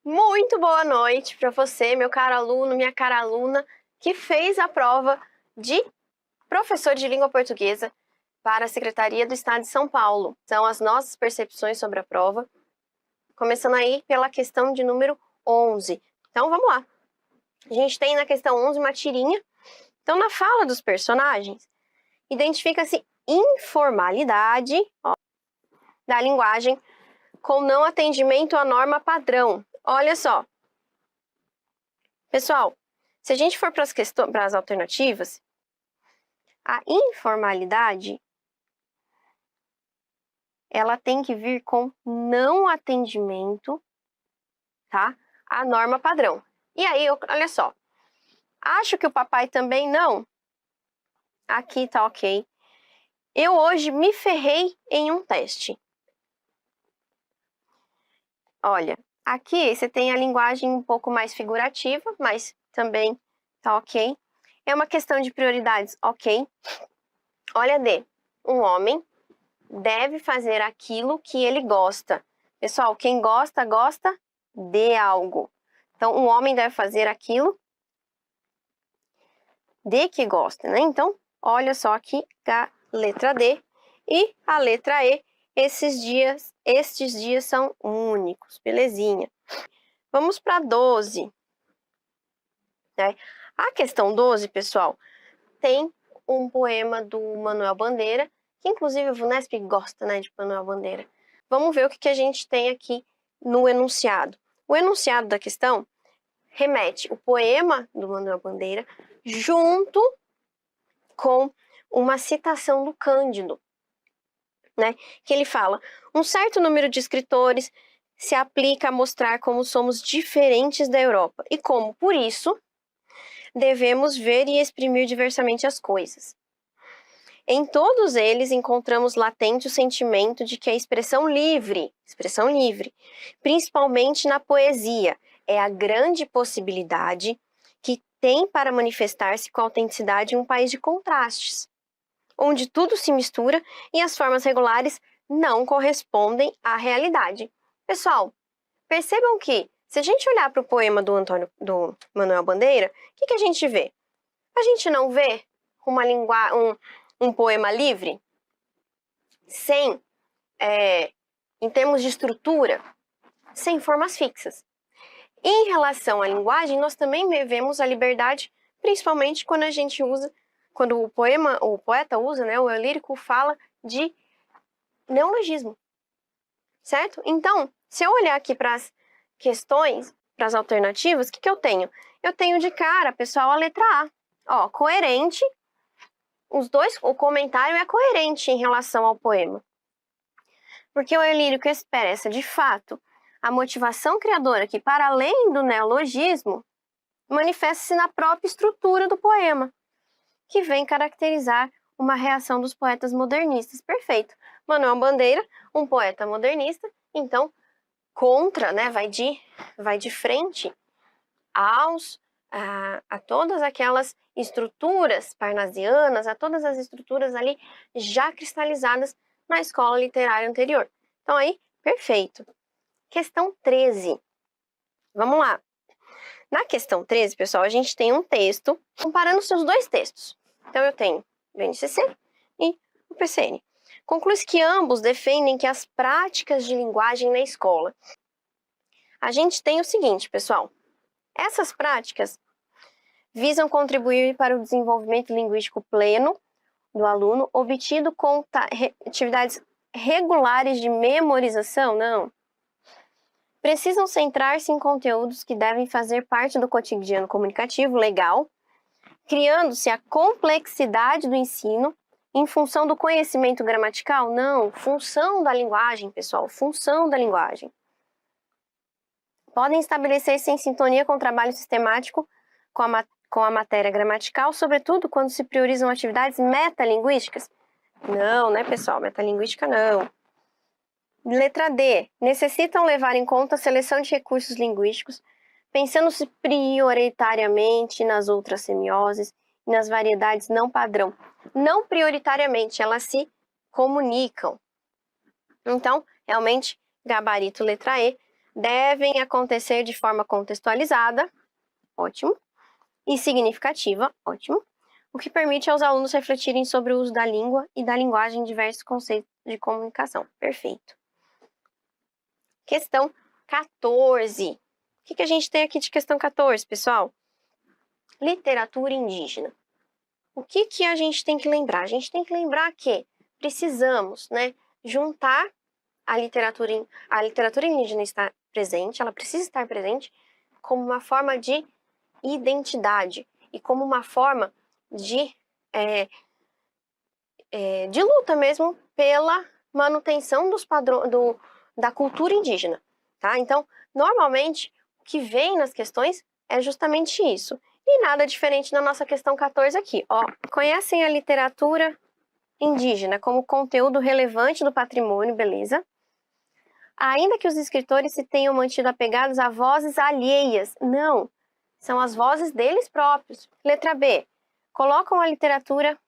Muito boa noite para você, meu caro aluno, minha cara aluna, que fez a prova de professor de língua portuguesa para a Secretaria do Estado de São Paulo. São as nossas percepções sobre a prova, começando aí pela questão de número 11. Então, vamos lá. A gente tem na questão 11 uma tirinha. Então, na fala dos personagens, identifica-se informalidade da linguagem com não atendimento à norma padrão. Olha só. Pessoal, se a gente for para as alternativas, a informalidade ela tem que vir com não atendimento, tá? À norma padrão. E aí, olha só. Acho que o papai também não. Aqui tá ok. Eu hoje me ferrei em um teste. Olha, aqui você tem a linguagem um pouco mais figurativa, mas também tá ok. É uma questão de prioridades, ok. Olha D. Um homem deve fazer aquilo que ele gosta. Pessoal, quem gosta, gosta de algo. Então, um homem deve fazer aquilo de que gosta, né? Então, olha só aqui a letra D e a letra E. Estes dias são únicos, belezinha. Vamos para 12. Né? A questão 12, pessoal, tem um poema do Manuel Bandeira, que inclusive o VUNESP gosta, né, de Manuel Bandeira. Vamos ver o que a gente tem aqui no enunciado. O enunciado da questão remete o poema do Manuel Bandeira junto com uma citação do Cândido, né? Que ele fala: um certo número de escritores se aplica a mostrar como somos diferentes da Europa e como, por isso, devemos ver e exprimir diversamente as coisas. Em todos eles encontramos latente o sentimento de que a expressão livre, principalmente na poesia, é a grande possibilidade que tem para manifestar-se com autenticidade em um país de contrastes, onde tudo se mistura e as formas regulares não correspondem à realidade. Pessoal, percebam que, se a gente olhar para o poema do Manuel Bandeira, o que a gente vê? A gente não vê um poema livre, sem, em termos de estrutura, sem formas fixas. Em relação à linguagem, nós também vemos a liberdade, principalmente quando a gente usa, quando o poeta usa, né, o eu lírico fala de neologismo, certo? Então, se eu olhar aqui para as questões, para as alternativas, o que eu tenho? Eu tenho de cara, pessoal, a letra A. Ó, coerente. O comentário é coerente em relação ao poema. Porque o eu lírico expressa, de fato, a motivação criadora que, para além do neologismo, manifesta-se na própria estrutura do poema, que vem caracterizar uma reação dos poetas modernistas. Perfeito. Manuel Bandeira, um poeta modernista, então, contra, né, vai de frente a todas aquelas estruturas parnasianas, a todas as estruturas ali já cristalizadas na escola literária anterior. Então aí, perfeito. Questão 13. Vamos lá. Na questão 13, pessoal, a gente tem um texto comparando os seus dois textos. Então eu tenho o BNCC e o PCN. Conclui-se que ambos defendem que as práticas de linguagem na escola. A gente tem o seguinte, pessoal. Essas práticas visam contribuir para o desenvolvimento linguístico pleno do aluno, obtido com atividades regulares de memorização? Não. Precisam centrar-se em conteúdos que devem fazer parte do cotidiano comunicativo legal, criando-se a complexidade do ensino em função do conhecimento gramatical? Não. Função da linguagem, pessoal, função da linguagem. Podem estabelecer-se em sintonia com o trabalho sistemático com a matéria gramatical, sobretudo quando se priorizam atividades metalinguísticas? Não, né, pessoal? Metalinguística não. Letra D. Necessitam levar em conta a seleção de recursos linguísticos, pensando-se prioritariamente nas outras semioses e nas variedades não padrão. Não prioritariamente, elas se comunicam. Então, realmente, gabarito letra E, devem acontecer de forma contextualizada, ótimo, e significativa, ótimo, o que permite aos alunos refletirem sobre o uso da língua e da linguagem em diversos conceitos de comunicação. Perfeito. Questão 14. O que a gente tem aqui de questão 14, pessoal? Literatura indígena. O que a gente tem que lembrar? A gente tem que lembrar que precisamos, né, juntar a literatura indígena está presente, ela precisa estar presente como uma forma de identidade e como uma forma de luta mesmo pela manutenção dos padrões da cultura indígena, tá? Então, normalmente, o que vem nas questões é justamente isso. E nada diferente na nossa questão 14 aqui, ó. Conhecem a literatura indígena como conteúdo relevante do patrimônio, beleza? Ainda que os escritores se tenham mantido apegados a vozes alheias. Não, são as vozes deles próprios. Letra B. Colocam a literatura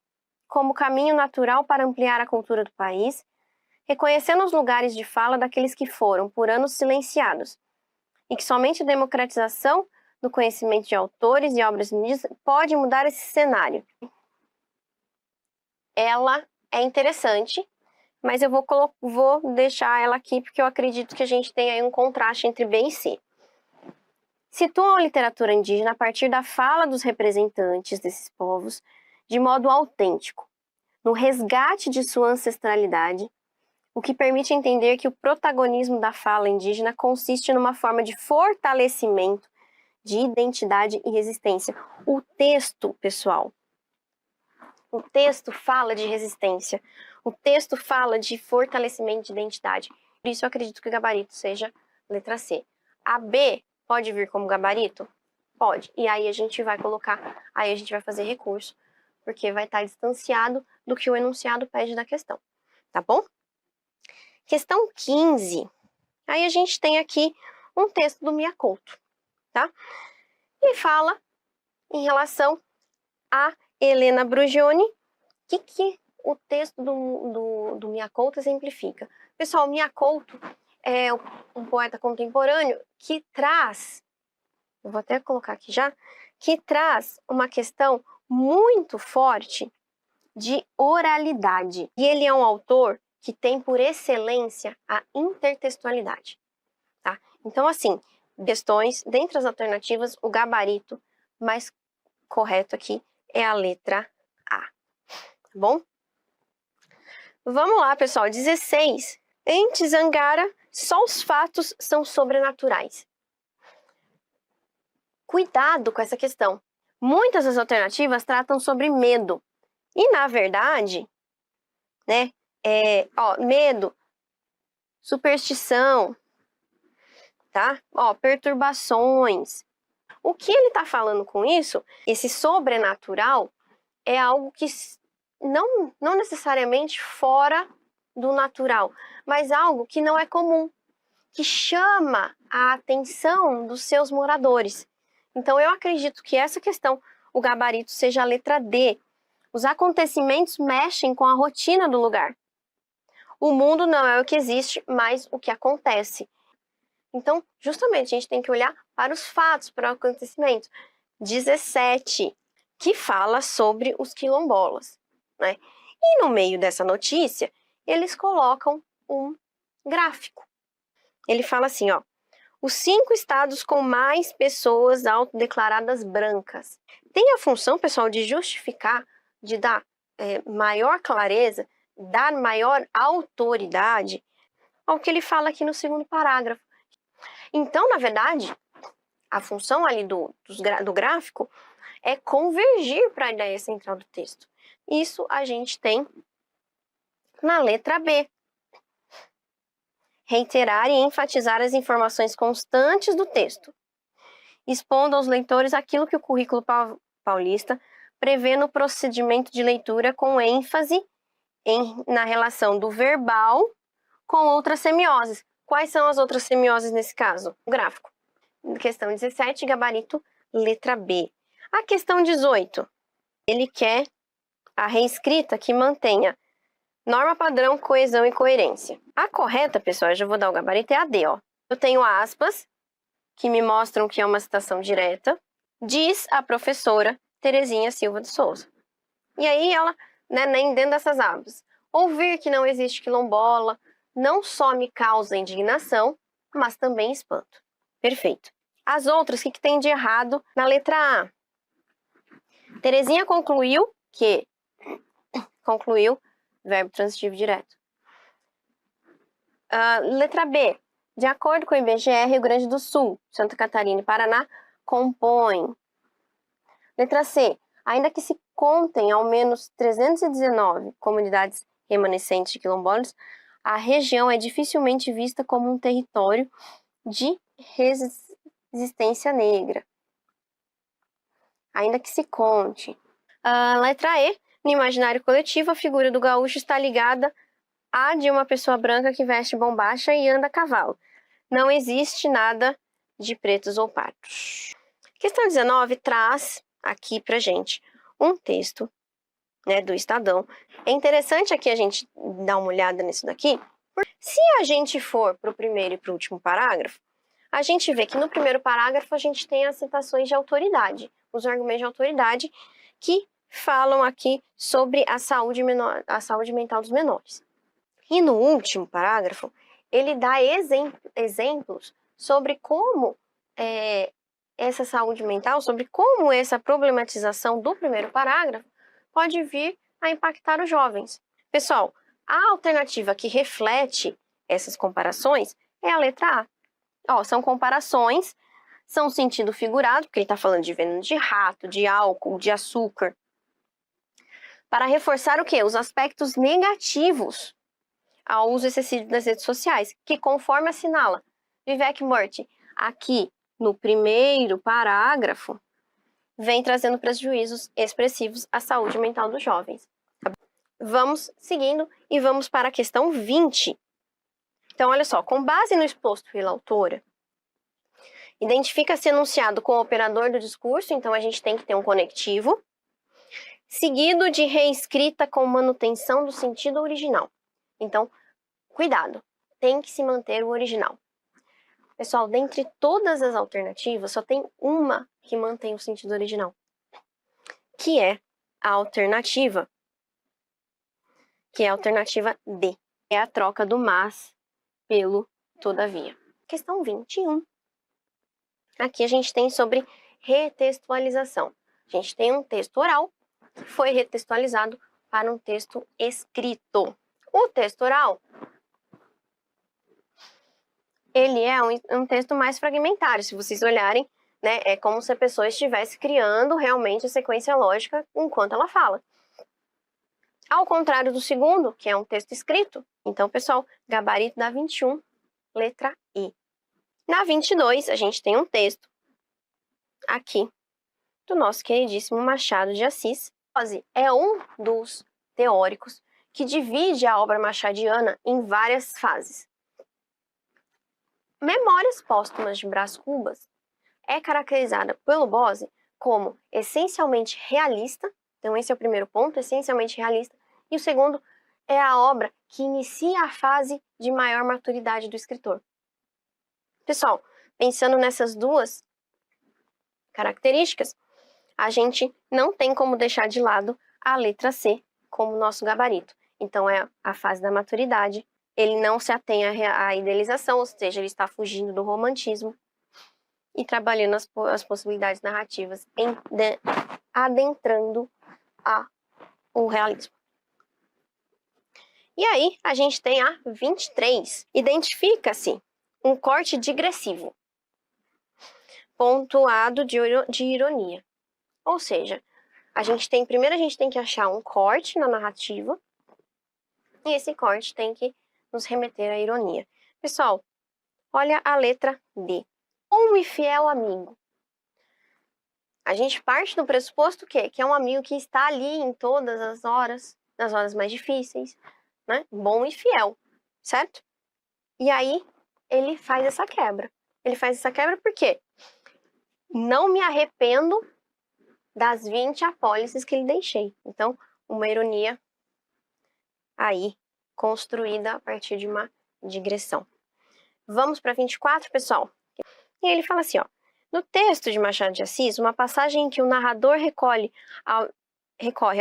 como caminho natural para ampliar a cultura do país, reconhecendo os lugares de fala daqueles que foram, por anos, silenciados, e que somente a democratização do conhecimento de autores e obras indígenas pode mudar esse cenário. Ela é interessante, mas eu vou deixar ela aqui porque eu acredito que a gente tem aí um contraste entre B e C. Situam a literatura indígena a partir da fala dos representantes desses povos de modo autêntico, no resgate de sua ancestralidade, o que permite entender que o protagonismo da fala indígena consiste numa forma de fortalecimento de identidade e resistência. O texto, pessoal, o texto fala de resistência, o texto fala de fortalecimento de identidade. Por isso eu acredito que o gabarito seja letra C. A B pode vir como gabarito? Pode. E aí a gente vai fazer recurso, porque vai estar distanciado do que o enunciado pede da questão, tá bom? Questão 15. Aí a gente tem aqui um texto do Mia Couto, tá? E fala em relação a Helena Brugioni, o que o texto do Mia Couto exemplifica. Pessoal, Mia Couto é um poeta contemporâneo que traz, eu vou até colocar aqui já, que traz uma questão muito forte de oralidade. E ele é um autor que tem por excelência a intertextualidade, tá? Então, assim, questões, dentre as alternativas, o gabarito mais correto aqui é a letra A, tá bom? Vamos lá, pessoal, 16. Em Tzangara, só os fatos são sobrenaturais. Cuidado com essa questão. Muitas das alternativas tratam sobre medo. E, na verdade, né, medo, superstição, tá? Perturbações. O que ele está falando com isso? Esse sobrenatural é algo que não necessariamente fora do natural, mas algo que não é comum, que chama a atenção dos seus moradores. Então, eu acredito que essa questão, o gabarito seja a letra D. Os acontecimentos mexem com a rotina do lugar. O mundo não é o que existe, mas o que acontece. Então, justamente, a gente tem que olhar para os fatos, para o acontecimento. 17, que fala sobre os quilombolas, né? E no meio dessa notícia, eles colocam um gráfico. Ele fala assim, ó, os 5 estados com mais pessoas autodeclaradas brancas. Tem a função, pessoal, de justificar, de dar maior clareza, dar maior autoridade ao que ele fala aqui no segundo parágrafo. Então, na verdade, a função ali do gráfico é convergir para a ideia central do texto. Isso a gente tem na letra B. Reiterar e enfatizar as informações constantes do texto, expondo aos leitores aquilo que o currículo paulista prevê no procedimento de leitura com ênfase na relação do verbal com outras semioses. Quais são as outras semioses nesse caso? O gráfico. Questão 17, gabarito, letra B. A questão 18, ele quer a reescrita que mantenha norma padrão, coesão e coerência. A correta, pessoal, eu já vou dar o gabarito, é a D, ó. Eu tenho aspas, que me mostram que é uma citação direta. Diz a professora Terezinha Silva de Souza. E aí ela, né, nem dentro dessas aspas. Ouvir que não existe quilombola não só me causa indignação, mas também espanto. Perfeito. As outras, o que tem de errado na letra A? Terezinha concluiu que... Concluiu, verbo transitivo direto. Letra B. De acordo com o IBGE, Rio Grande do Sul, Santa Catarina e Paraná compõem. Letra C. Ainda que se contem ao menos 319 comunidades remanescentes de quilombolas, a região é dificilmente vista como um território de resistência negra. Ainda que se conte. Letra E. No imaginário coletivo, a figura do gaúcho está ligada à de uma pessoa branca que veste bombacha e anda a cavalo. Não existe nada de pretos ou pardos. Questão 19 traz aqui pra gente um texto, né, do Estadão. É interessante aqui a gente dar uma olhada nisso daqui. Se a gente for para o primeiro e para o último parágrafo, a gente vê que no primeiro parágrafo a gente tem as citações de autoridade, os argumentos de autoridade que falam aqui sobre a saúde mental dos menores. E no último parágrafo, ele dá exemplos sobre como essa saúde mental, sobre como essa problematização do primeiro parágrafo pode vir a impactar os jovens. Pessoal, a alternativa que reflete essas comparações é a letra A. São comparações, são sentido figurado, porque ele está falando de veneno de rato, de álcool, de açúcar, para reforçar o quê? Os aspectos negativos ao uso excessivo das redes sociais, que conforme assinala Vivek Murthy, aqui no primeiro parágrafo, vem trazendo prejuízos expressivos à saúde mental dos jovens. Vamos seguindo e vamos para a questão 20. Então, olha só, com base no exposto pela autora, identifica-se enunciado com o operador do discurso, então a gente tem que ter um conectivo, seguido de reescrita com manutenção do sentido original. Então, cuidado, tem que se manter o original. Pessoal, dentre todas as alternativas, só tem uma que mantém o sentido original, que é a alternativa D. É a troca do mas pelo todavia. Questão 21. Aqui a gente tem sobre retextualização. A gente tem um texto oral que foi retextualizado para um texto escrito. O texto oral, ele é um texto mais fragmentário. Se vocês olharem, né, é como se a pessoa estivesse criando realmente a sequência lógica enquanto ela fala. Ao contrário do segundo, que é um texto escrito. Então, pessoal, gabarito da 21, letra I. Na 22, a gente tem um texto aqui do nosso queridíssimo Machado de Assis. É um dos teóricos que divide a obra machadiana em várias fases. Memórias Póstumas de Brás Cubas é caracterizada pelo Bose como essencialmente realista. Então esse é o primeiro ponto, essencialmente realista. E o segundo é a obra que inicia a fase de maior maturidade do escritor. Pessoal, pensando nessas duas características, a gente não tem como deixar de lado a letra C como nosso gabarito. Então é a fase da maturidade. Ele não se atém à idealização, ou seja, ele está fugindo do romantismo e trabalhando as possibilidades narrativas, adentrando o realismo. E aí, a gente tem a 23. Identifica-se um corte digressivo, pontuado de ironia. Ou seja, primeiro a gente tem que achar um corte na narrativa, e esse corte tem que nos remeter à ironia. Pessoal, olha a letra D. Um e fiel amigo. A gente parte do pressuposto que é um amigo que está ali em todas as horas, nas horas mais difíceis, né? Bom e fiel, certo? E aí, ele faz essa quebra. Ele faz essa quebra por quê? Não me arrependo das 20 apólices que lhe deixei. Então, uma ironia aí construída a partir de uma digressão. Vamos para 24, pessoal? E ele fala assim, ó. No texto de Machado de Assis, uma passagem em que o narrador recorre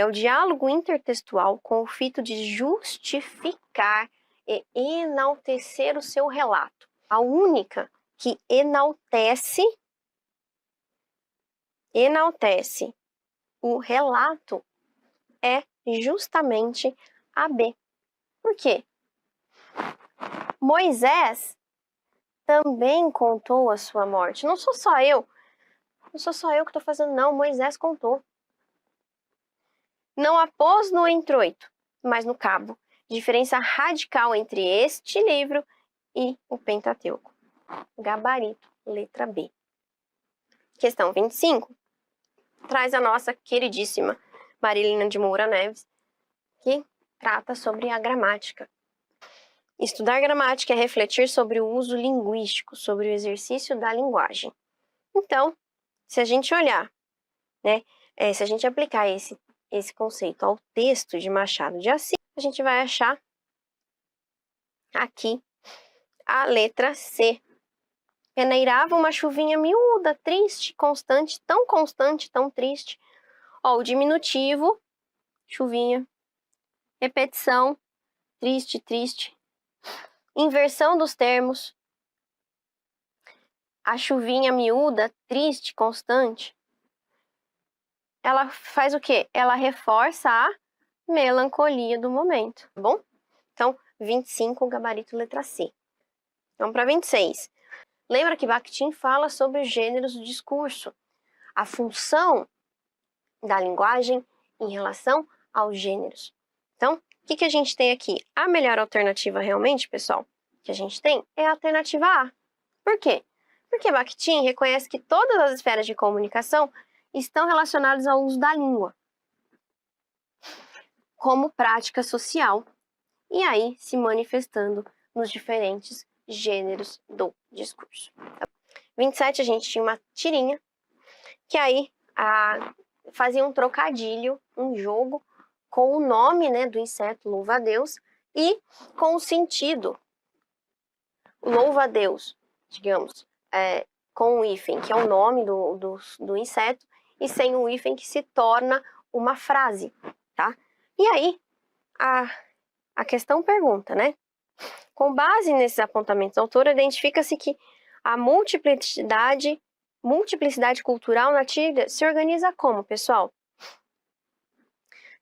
ao diálogo intertextual com o fito de justificar e enaltecer o seu relato. A única que enaltece o relato é justamente a B. Por quê? Moisés também contou a sua morte. Não sou só eu que estou fazendo, não. Moisés contou. Não a pôs no introito, mas no cabo. Diferença radical entre este livro e o Pentateuco. Gabarito, letra B. Questão 25. Traz a nossa queridíssima Marilina de Moura Neves, que trata sobre a gramática. Estudar gramática é refletir sobre o uso linguístico, sobre o exercício da linguagem. Então, se a gente olhar, né, se a gente aplicar esse conceito ao texto de Machado de Assis, a gente vai achar aqui a letra C. Peneirava uma chuvinha miúda, triste, constante, tão triste. Ó, o diminutivo, chuvinha. Repetição, triste, triste. Inversão dos termos. A chuvinha miúda, triste, constante. Ela faz o quê? Ela reforça a melancolia do momento, tá bom? Então, 25, gabarito letra C. Vamos para 26. Lembra que Bakhtin fala sobre os gêneros do discurso, a função da linguagem em relação aos gêneros. Então, o que a gente tem aqui? A melhor alternativa realmente, pessoal, que a gente tem é a alternativa A. Por quê? Porque Bakhtin reconhece que todas as esferas de comunicação estão relacionadas ao uso da língua como prática social e aí se manifestando nos diferentes gêneros do discurso. 27, a gente tinha uma tirinha que aí fazia um trocadilho, um jogo com o nome, né, do inseto louva-a-Deus e com o sentido louva-a-Deus, digamos, com o hífen, que é o nome do inseto, e sem o hífen, que se torna uma frase, tá? E aí, a questão pergunta, né? Com base nesses apontamentos do autor, identifica-se que a multiplicidade cultural na tira se organiza como, pessoal?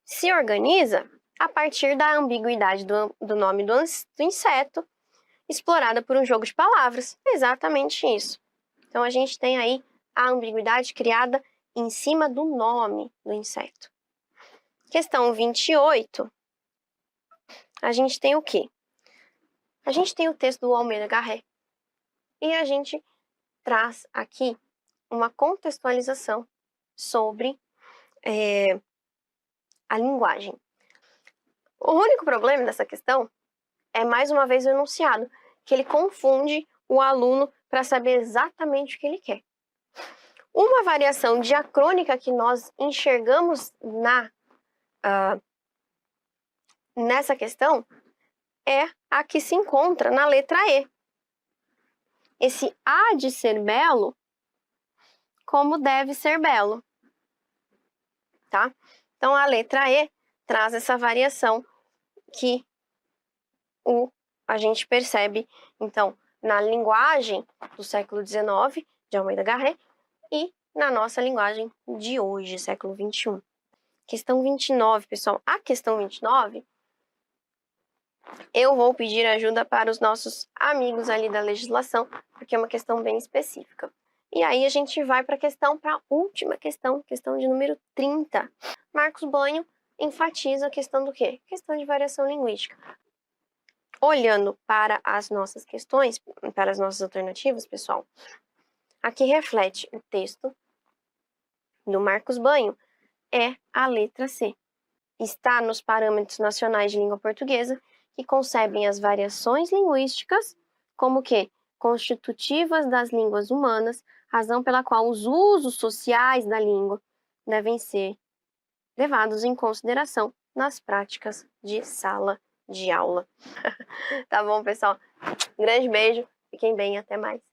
Se organiza a partir da ambiguidade do nome do inseto, explorada por um jogo de palavras. Exatamente isso. Então, a gente tem aí a ambiguidade criada em cima do nome do inseto. Questão 28. A gente tem o quê? A gente tem o texto do Almeida Garré. E a gente traz aqui uma contextualização sobre a linguagem. O único problema dessa questão é, mais uma vez, o enunciado, que ele confunde o aluno para saber exatamente o que ele quer. Uma variação diacrônica que nós enxergamos nessa questão é a que se encontra na letra E. Esse há de ser belo, como deve ser belo, tá? Então, a letra E traz essa variação que a gente percebe, então, na linguagem do século XIX, de Almeida Garré, e na nossa linguagem de hoje, século XXI. Questão 29, pessoal. A questão 29, eu vou pedir ajuda para os nossos amigos ali da legislação, porque é uma questão bem específica. E aí a gente vai para a última questão, questão de número 30. Marcos Banho enfatiza a questão do quê? Questão de variação linguística. Olhando para as nossas questões, para as nossas alternativas, pessoal, aqui reflete o texto do Marcos Banho, é a letra C. Está nos parâmetros nacionais de língua portuguesa, que concebem as variações linguísticas como que constitutivas das línguas humanas, razão pela qual os usos sociais da língua devem ser levados em consideração nas práticas de sala de aula. Tá bom, pessoal? Grande beijo Fiquem bem, até mais.